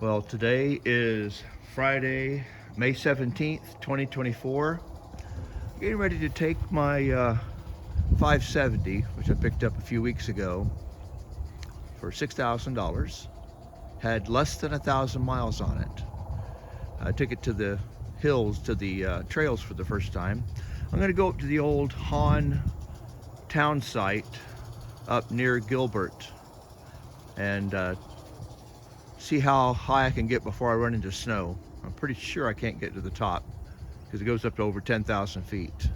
Well, today is Friday, May 17th, 2024. Getting ready to take my 570, which I picked up a few weeks ago for $6,000. Had less than 1,000 miles on it. I took it to the hills, to the trails for the first time. I'm going to go up to the old Hahn town site up near Gilbert and see how high I can get before I run into snow. I'm pretty sure I can't get to the top because it goes up to over 10,000 feet.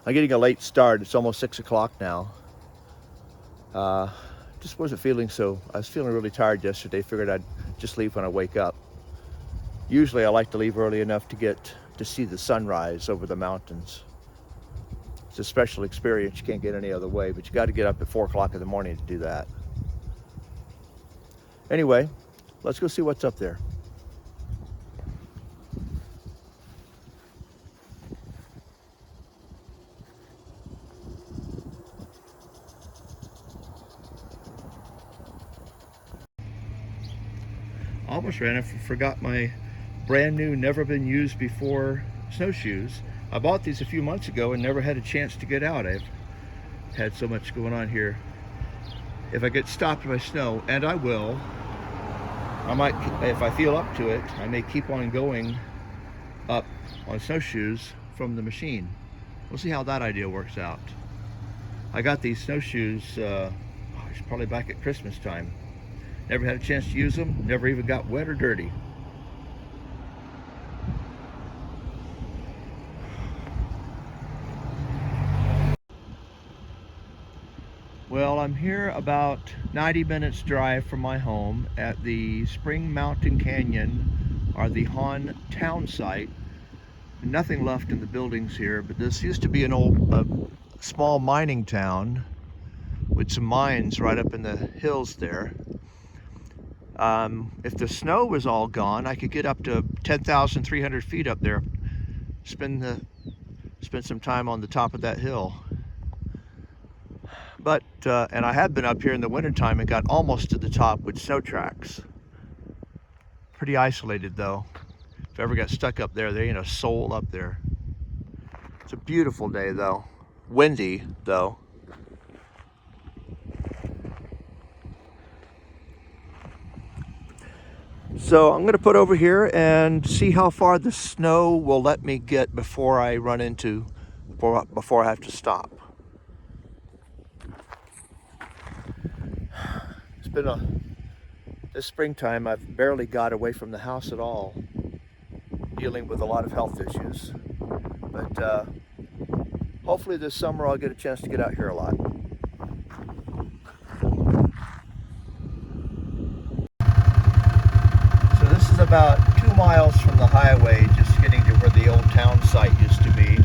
I'm getting a late start. It's almost 6 o'clock now. Just wasn't feeling so. I was feeling really tired yesterday. Figured I'd just leave when I wake up. Usually I like to leave early enough to get to see the sunrise over the mountains. It's a special experience. You can't get any other way, but you got to get up at 4 o'clock in the morning to do that. Anyway, let's go see what's up there. Almost ran. I forgot my brand new, never been used before snowshoes. I bought these a few months ago and never had a chance to get out. I've had so much going on here. If I get stopped by snow, and I will, I might, if I feel up to it, I may keep on going up on snowshoes from the machine. We'll see how that idea works out. I got these snowshoes probably back at Christmas time. Never had a chance to use them, never even got wet or dirty. Well, I'm here about 90 minutes drive from my home at the Spring Mountain Canyon, or the Hahn town site. Nothing left in the buildings here, but this used to be an old small mining town with some mines right up in the hills there. If the snow was all gone, I could get up to 10,300 feet up there, spend some time on the top of that hill. But, and I had been up here in the wintertime and got almost to the top with snow tracks. Pretty isolated though. If I ever got stuck up there, there ain't a soul up there. It's a beautiful day though. Windy though. So I'm gonna put over here and see how far the snow will let me get before I run into, before I have to stop. It's been this springtime, I've barely got away from the house at all, dealing with a lot of health issues. But hopefully this summer I'll get a chance to get out here a lot. So this is about 2 miles from the highway, just getting to where the old town site used to be.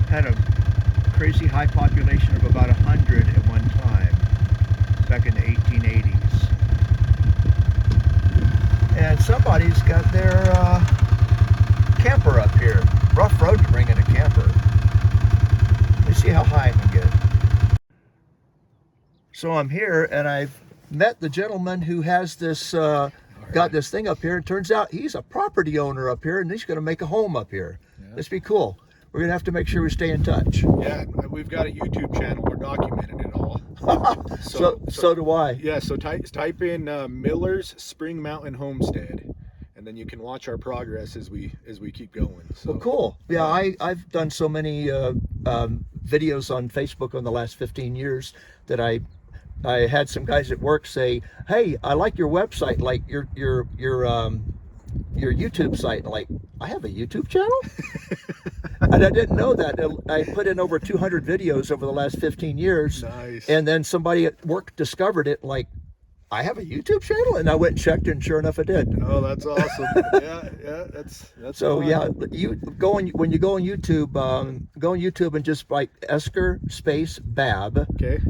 Had a crazy high population of about 100 at one time, back in the 1880s. And somebody's got their camper up here. Rough road to bring in a camper. Let me see how high I can get. So I'm here and I've met the gentleman who has this, got this thing up here. It turns out he's a property owner up here and he's gonna make a home up here. Yeah. This be cool. We're gonna have to make sure we stay in touch. Yeah, we've got a YouTube channel. We're documenting it all. So do I. Yeah, so type in Miller's Spring Mountain Homestead, and then you can watch our progress as we keep going. So, well, cool. Yeah, I've done so many videos on Facebook in the last 15 years that I had some guys at work say, "Hey, I like your website, like your YouTube site." Like, I have a YouTube channel? And I didn't know that. I put in over 200 videos over the last 15 years. Nice. And then somebody at work discovered it, like, I have a YouTube channel? And I went and checked, and sure enough, it did. Oh, that's awesome. Yeah, that's so fun. Yeah, when you go on YouTube, and just write Esker space Babb. Okay.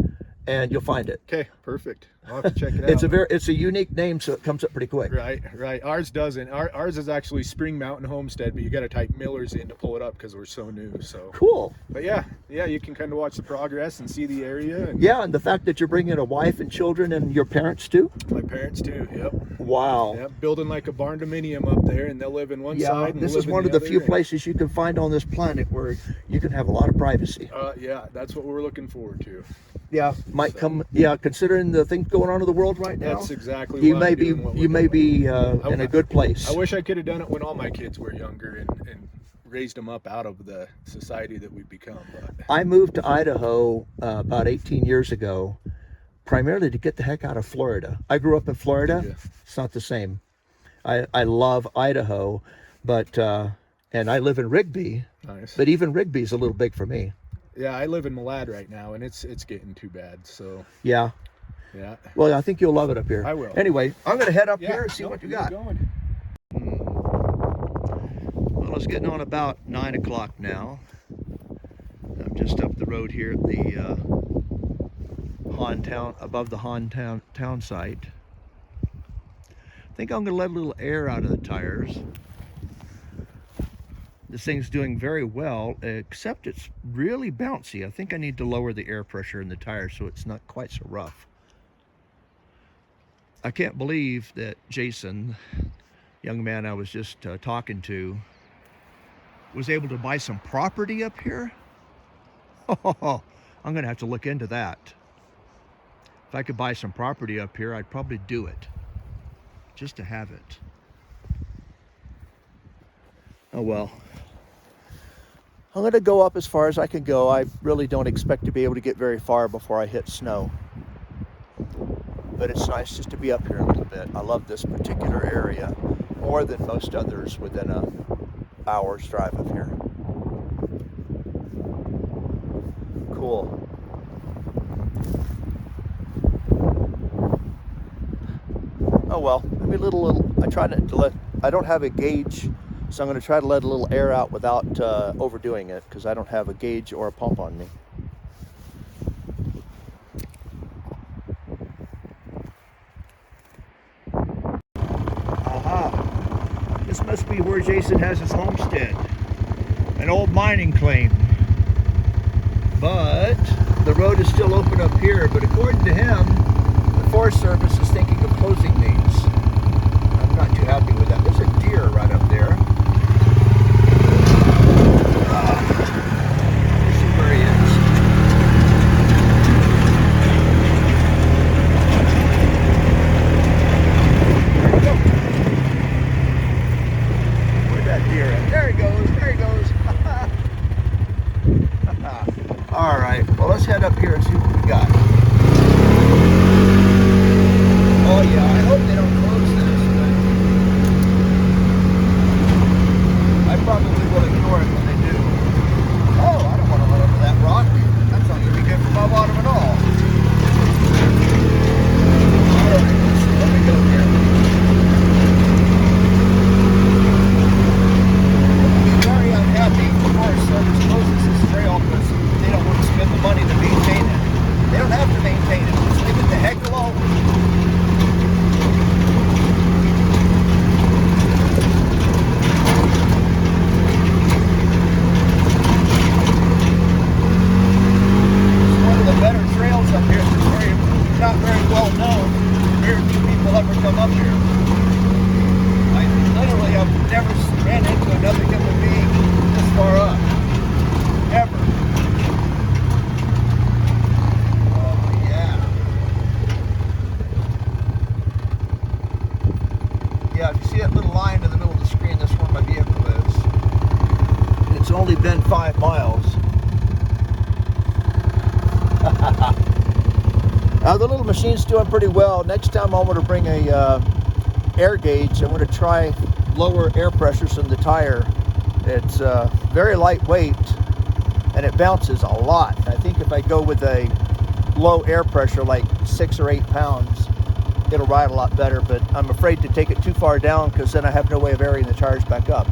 And you'll find it. Okay, perfect. I'll have to check it out. It's a unique name, so it comes up pretty quick. Right. Ours doesn't. Ours is actually Spring Mountain Homestead, but you got to type Miller's in to pull it up because we're so new. So Cool. But yeah, you can kind of watch the progress and see the area. And Yeah, and the fact that you're bringing a wife and children and your parents too. my parents too. Yep. Wow. Yep. Building like a barn dominium up there, and they'll live in one Yeah, side. And this we'll is live in one of the other, few and- places you can find on this planet where you can have a lot of privacy. Yeah, that's what we're looking forward to. Yeah, might come. Yeah, considering the things going on in the world right now, That's exactly. you why may I'm be doing what you we're may doing. be in a good place. I wish I could have done it when all my kids were younger and raised them up out of the society that we've become. But I moved to Idaho about 18 years ago, primarily to get the heck out of Florida. I grew up in Florida. Yeah. It's not the same. I love Idaho, but and I live in Rigby, nice. but even Rigby's a little big for me. Yeah, I live in Malad right now, and it's getting too bad. So Yeah. yeah. Well, I think you'll love it up here. I will. Anyway, I'm going to head up Yeah, here and see nope, what you keep got. going. Well, it's getting on about 9 o'clock now. I'm just up the road here at the Hahn town, above the Hahn town site. I think I'm going to let a little air out of the tires. This thing's doing very well, except it's really bouncy. I think I need to lower the air pressure in the tires so it's not quite so rough. I can't believe that Jason, young man I was just talking to, was able to buy some property up here. Oh, I'm gonna have to look into that. If I could buy some property up here, I'd probably do it, just to have it. Oh well. I'm gonna go up as far as I can go. I really don't expect to be able to get very far before I hit snow. But it's nice just to be up here a little bit. I love this particular area more than most others within a hour's drive of here. Cool. Oh well, maybe a little. I try not to let. I don't have a gauge, so I'm going to try to let a little air out without overdoing it because I don't have a gauge or a pump on me. Aha! This must be where Jason has his homestead. An old mining claim. But the road is still open up here, but according to him, the Forest Service is thinking of closing these. I'm not too happy with that. There's a deer right up there. Let's see where he is. There we go. Where'd that deer at? There he goes. There he goes. All right, well, let's head up here and see what we got. Oh yeah, I hope they don't close this, but I probably will ignore it when they do. Oh, I don't want to run over that rock. That's not going to be good for my bottom at all. All right, let me go here. I'll be very unhappy if the Forest Service closes this trail because they don't want to spend the money to maintain it. They don't have to maintain it. Just leave it the heck alone. It's one of the better trails up here. It's not very well known. Very few people ever come up here. I literally have never ran into another human being this far up. Ever. Yeah, if you see that little line in the middle of the screen, that's where my vehicle is. And it's only been 5 miles. The little machine's doing pretty well. Next time I'm going to bring a air gauge. I'm going to try lower air pressures in the tire. It's very lightweight and it bounces a lot. I think if I go with a low air pressure, like 6 or 8 pounds, it'll ride a lot better, but I'm afraid to take it too far down because then I have no way of airing the tires back up.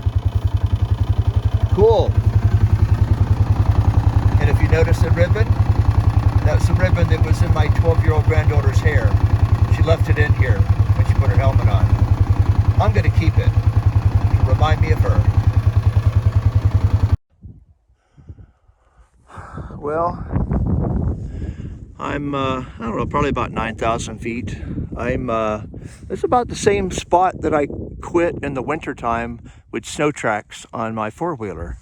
Cool. And if you notice the ribbon, that's the ribbon that was in my 12-year-old granddaughter's hair. she left it in here when she put her helmet on. I'm going to keep it to remind me of her. Well, I'm, I don't know, probably about 9,000 feet. It's about the same spot that I quit in the wintertime with snow tracks on my four-wheeler.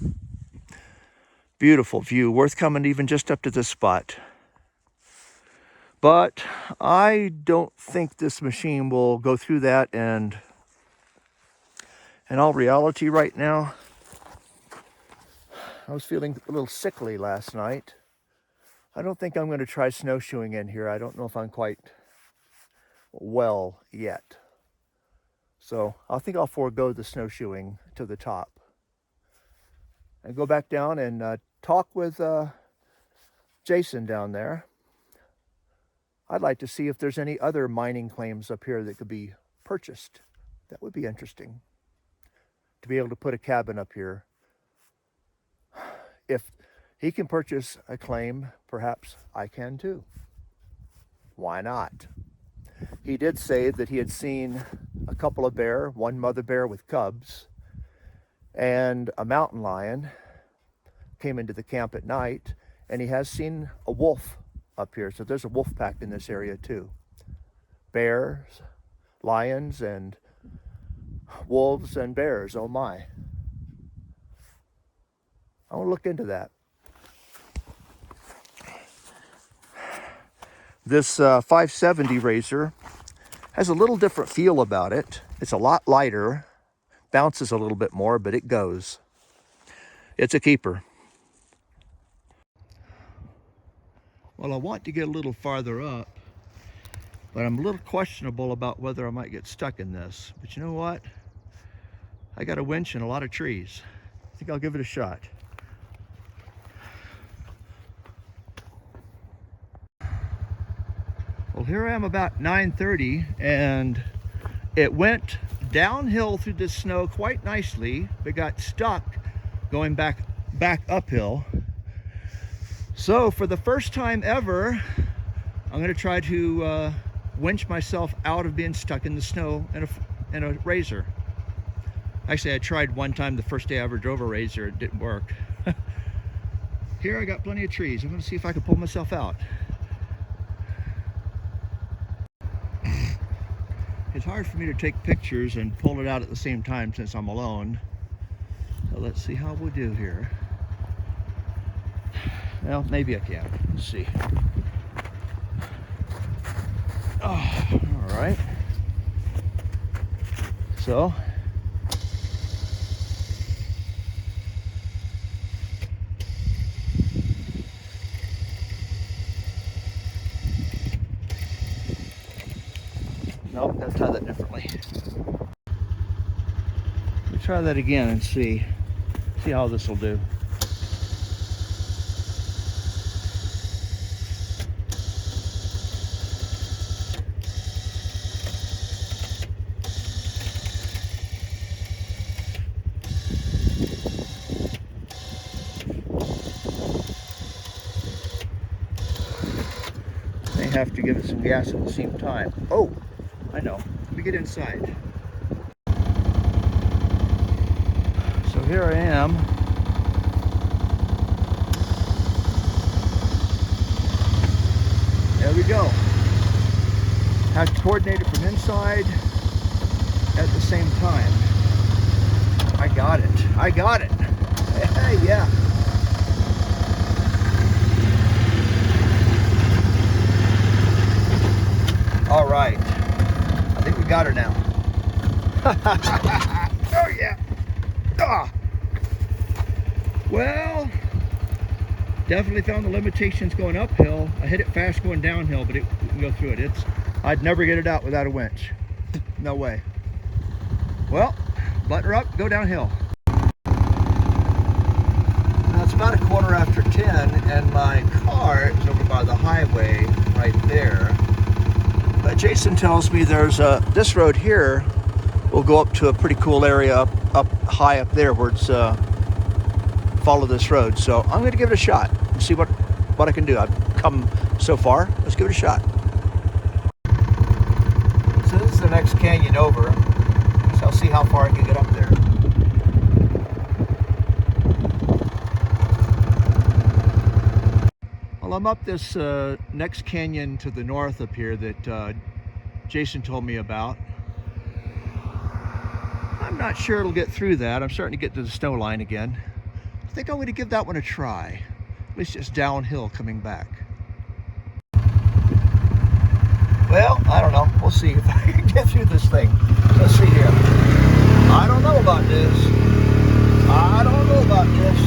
Beautiful view, worth coming even just up to this spot. But I don't think this machine will go through that, and in all reality right now, I was feeling a little sickly last night. I don't think I'm going to try snowshoeing in here. I don't know if I'm quite well yet. So I think I'll forego the snowshoeing to the top and go back down and talk with Jason down there. I'd like to see if there's any other mining claims up here that could be purchased. That would be interesting, to be able to put a cabin up here. If he can purchase a claim, perhaps I can too. Why not? He did say that he had seen a couple of bear, one mother bear with cubs, and a mountain lion came into the camp at night, and he has seen a wolf up here. So there's a wolf pack in this area too. Bears, lions, and wolves and bears, oh my. I want to look into that. This 570 Razor has a little different feel about it. It's a lot lighter, bounces a little bit more, but it goes. It's a keeper. Well, I want to get a little farther up, but I'm a little questionable about whether I might get stuck in this. But you know what? I got a winch and a lot of trees. I think I'll give it a shot. Well, here I am about 9:30, and it went downhill through the snow quite nicely, but got stuck going back uphill. So for the first time ever, I'm going to try to winch myself out of being stuck in the snow in a Razor. Actually, I tried one time the first day I ever drove a Razor. It didn't work. Here I got plenty of trees. I'm going to see if I can pull myself out. It's hard for me to take pictures and pull it out at the same time since I'm alone. So let's see how we'll do here. Well, maybe I can. Let's see. Oh, all right. So, nope, gotta tie that differently. Let me try that again and see how this will do. Have to give it some gas at the same time. Oh, I know. Let me get inside. So here I am. There we go. Have to coordinate it from inside at the same time. I got it. I got it. Hey, yeah. All right, I think we got her now. Oh yeah. Ah. Well, definitely found the limitations going uphill. I hit it fast going downhill, but it can go through it. I'd never get it out without a winch. No way. Well, button her up, go downhill. Now it's about 10:15, and my car is over by the highway right there. But Jason tells me there's this road here will go up to a pretty cool area up high up there where it's follow this road. So I'm going to give it a shot and see what I can do. I've come so far. Let's give it a shot. the next canyon over, so I'll see how far I can get up there. Well, I'm up this next canyon to the north up here that Jason told me about. I'm not sure it'll get through that. I'm starting to get to the snow line again. I think I'm going to give that one a try. At least it's downhill coming back. Well, I don't know. We'll see if I can get through this thing. Let's see here. I don't know about this. I don't know about this.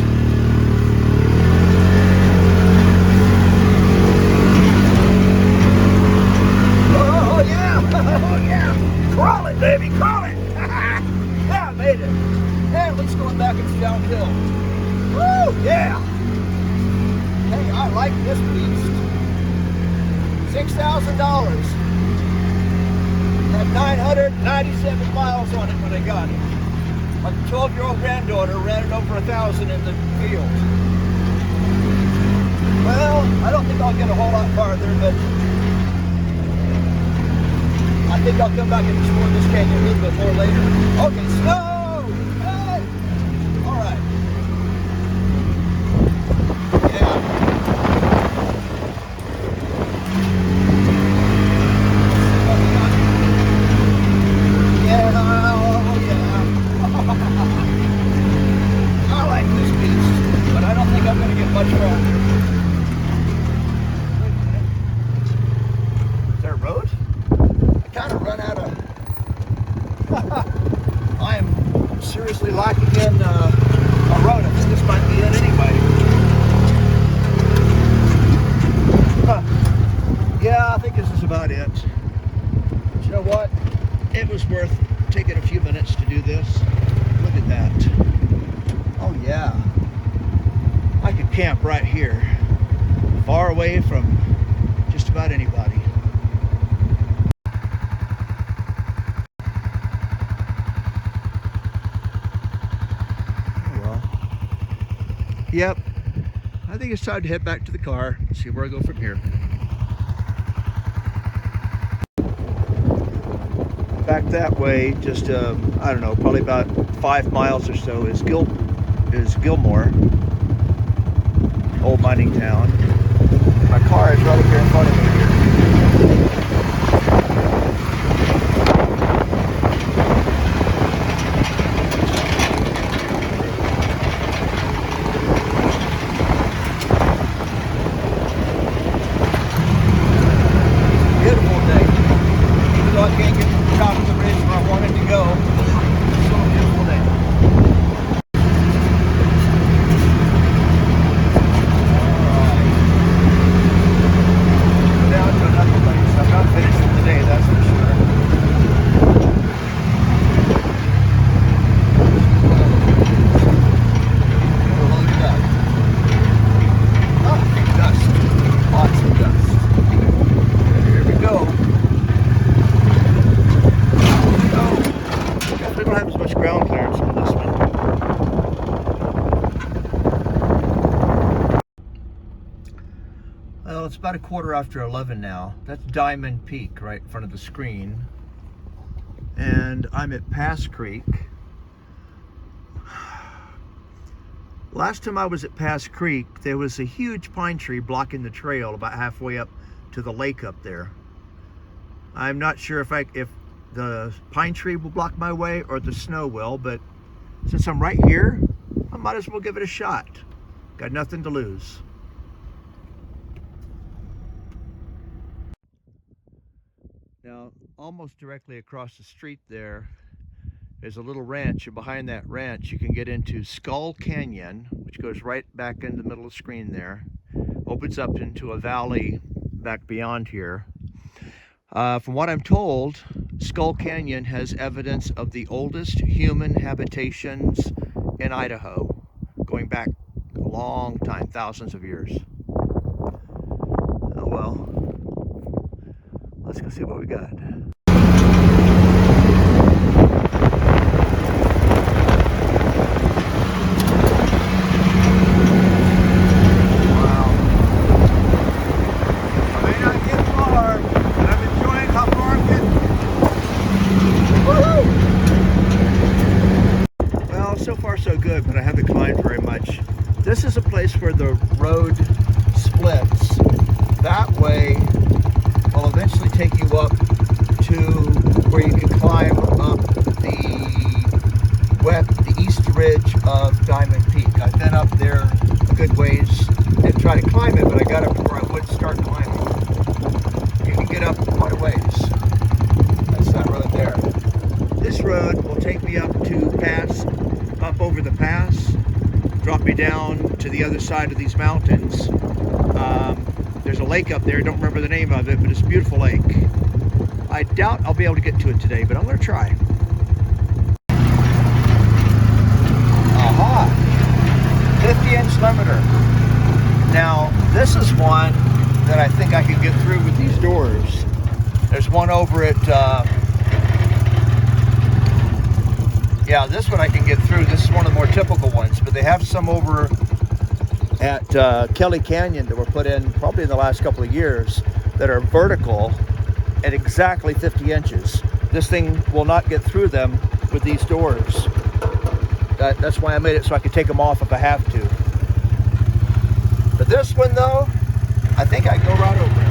Oh, yeah. Oh, yeah. Crawl it, baby. Crawl it. Yeah, I made it. And let's go back. It's downhill. Woo, yeah. Hey, I like this beast. $6,000. Had 997 miles on it when I got it. My 12-year-old granddaughter ran it over 1,000 in the field. Well, I don't think I'll get a whole lot farther, but I think I'll come back and explore this canyon a little bit more later. Okay, snow! Hey! All right. Yeah. I like this beast, but I don't think I'm going to get much farther. Is there a road? I kind of run out of... I am seriously lacking in a road. I think this might be it anyway. Huh. Yeah, I think this is about it. But you know what? It was worth taking a few minutes to do this. Look at that. Oh yeah. I could camp right here, far away from just about anybody. Oh well. Yep. I think it's time to head back to the car and see where I go from here. Back that way, just I don't know, probably about 5 miles or so is Gilmore, old mining town. My car is right up here in front of me here. Beautiful day. Even though I can't get to the top of the ridge where I wanted to go, it's still a beautiful day. Well, it's about 11:15 now. That's Diamond Peak right in front of the screen. And I'm at Pass Creek. Last time I was at Pass Creek, there was a huge pine tree blocking the trail about halfway up to the lake up there. I'm not sure if the pine tree will block my way or the snow will, but since I'm right here, I might as well give it a shot. Got nothing to lose. Now, almost directly across the street there is a little ranch, and behind that ranch you can get into Skull Canyon, which goes right back in the middle of the screen there. Opens up into a valley back beyond here. From what I'm told, Skull Canyon has evidence of the oldest human habitations in Idaho, going back a long time, thousands of years. Oh well, let's go see what we got. take you up to where you can climb up the east ridge of Diamond Peak. I've been up there a good ways. Didn't try to climb it, but I got up to where I would start climbing. You can get up quite a ways. That's that road there. This road will take me up over the pass, drop me down to the other side of these mountains. There's a lake up there, don't remember the name of it, but it's a beautiful lake. I doubt I'll be able to get to it today, but I'm going to try. Aha! 50-inch limiter. Now, this is one that I think I can get through with these doors. There's one over at, yeah, this one I can get through. This is one of the more typical ones, but they have some over at Kelly Canyon that were put in probably in the last couple of years that are vertical at exactly 50 inches. This thing will not get through them with these doors. That's why I made it so I could take them off if I have to. But this one though, I think I can go right over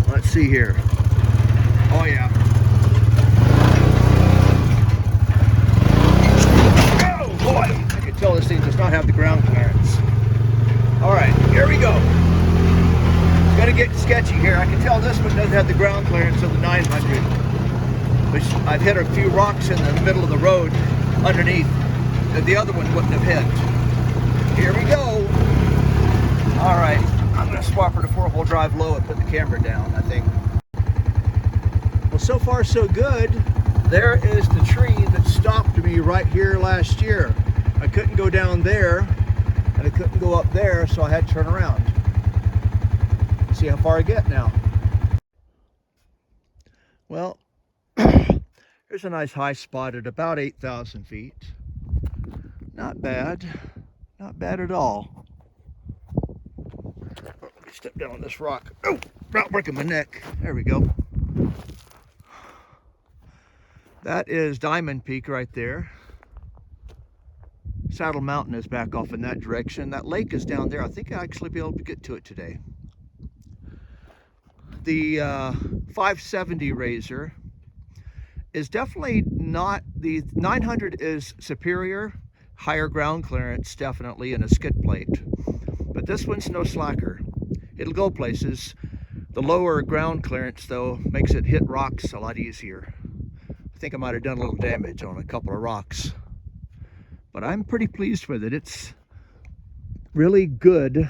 it. Let's see here. Oh yeah. Oh boy! I can tell this thing does not have the ground clearance. Alright, here we go. It's gonna get sketchy here. I can tell this one doesn't have the ground clearance of the 900. Which I've hit a few rocks in the middle of the road underneath that the other one wouldn't have hit. Here we go. Alright, I'm gonna swap her to 4-wheel drive low and put the camera down, I think. Well, so far so good. There is the tree that stopped me right here last year. I couldn't go down there and I couldn't go up there, so I had to turn around. See how far I get now. Well, here's a nice high spot at about 8,000 feet. Not bad. Not bad at all. Let me step down on this rock. Oh, about breaking my neck. There we go. That is Diamond Peak right there. Saddle Mountain is back off in that direction. That lake is down there. I think I'll actually be able to get to it today. The 570 Razor is definitely not, the 900 is superior, higher ground clearance definitely, and a skid plate. But this one's no slacker. It'll go places. The lower ground clearance though makes it hit rocks a lot easier. I think I might have done a little damage on a couple of rocks. But I'm pretty pleased with it. It's really good,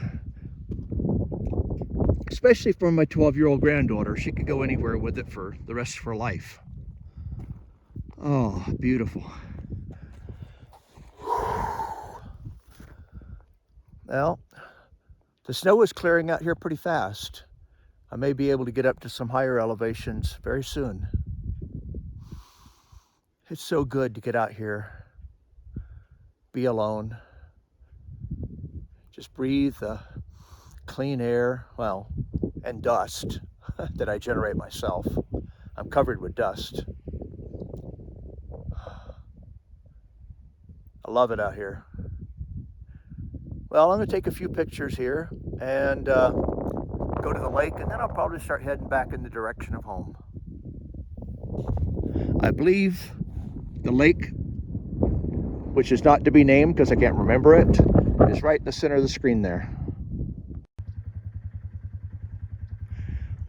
especially for my 12-year-old granddaughter. She could go anywhere with it for the rest of her life. Oh, beautiful. Well, the snow is clearing out here pretty fast. I may be able to get up to some higher elevations very soon. It's so good to get out here, be alone, just breathe the clean air, well, and dust that I generate myself. I'm covered with dust. I love it out here. Well, I'm going to take a few pictures here and go to the lake, and then I'll probably start heading back in the direction of home. I believe the lake, which is not to be named because I can't remember it, is right in the center of the screen there.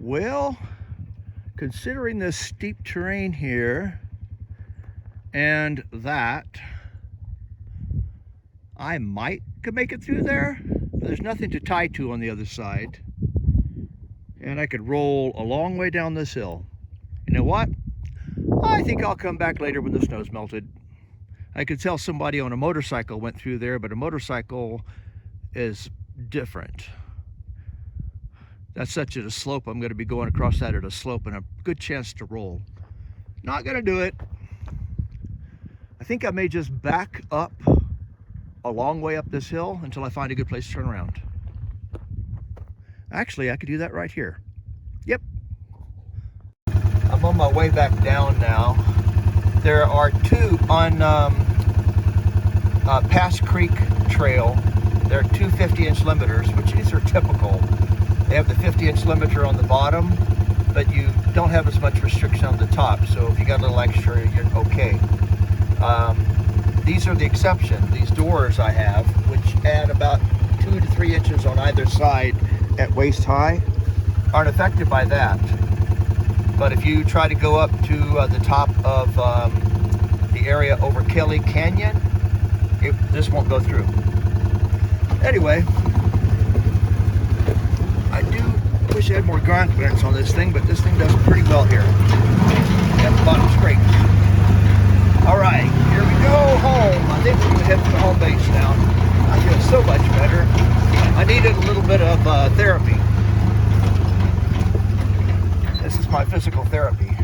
Well, considering this steep terrain here and that, I could make it through there, but there's nothing to tie to on the other side. And I could roll a long way down this hill. You know what? I think I'll come back later when the snow's melted. I could tell somebody on a motorcycle went through there, but a motorcycle is different. That's such a slope. I'm going to be going across that at a slope and a good chance to roll. Not going to do it. I think I may just back up a long way up this hill until I find a good place to turn around. Actually, I could do that right here. Yep. I'm on my way back down now. There are two on Pass Creek Trail. There are two 50-inch limiters, which these are typical. They have the 50-inch limiter on the bottom, but you don't have as much restriction on the top. So if you got a little extra, you're okay. These are the exception. These doors I have, which add about 2 to 3 inches on either side at waist high, aren't affected by that. But if you try to go up to the top of the area over Kelly Canyon, this won't go through. Anyway, I do wish I had more ground clearance on this thing, but this thing does pretty well here. Got the bottom straight. All right, here we go home. I think we're gonna head to the home base now. I feel so much better. I needed a little bit of therapy. This is my physical therapy.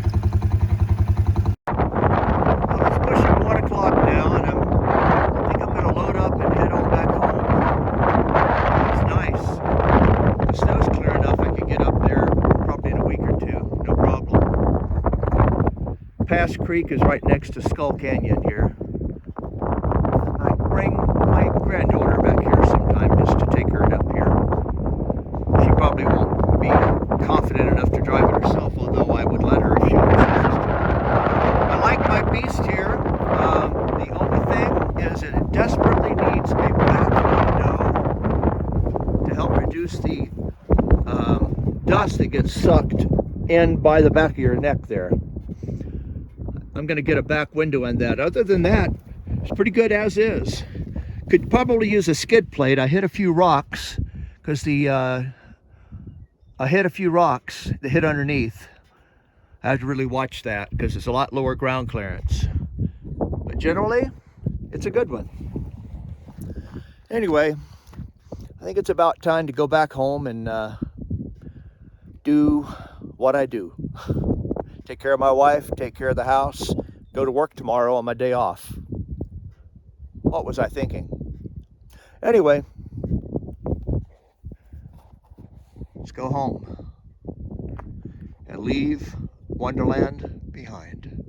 Well, it's pushing 1 o'clock now, and I think I'm gonna load up and head on back home. It's nice. The snow's clear enough I can get up there probably in a week or two, no problem. Pass Creek is right next to Skull Canyon here. I might bring my granddaughter back here sometime just to take her up here. She probably won't be confident enough to drive it herself, although I would let her if she was interested. I like my beast here. The only thing is that it desperately needs a back window to help reduce the dust that gets sucked in by the back of your neck there. I'm going to get a back window on that. Other than that, it's pretty good as is. Could probably use a skid plate. I hit a few rocks because I hit a few rocks that hit underneath. I have to really watch that because it's a lot lower ground clearance. But generally, it's a good one. Anyway, I think it's about time to go back home and do what I do. Take care of my wife, take care of the house, go to work tomorrow on my day off. What was I thinking? Anyway, let's go home and leave Wonderland behind.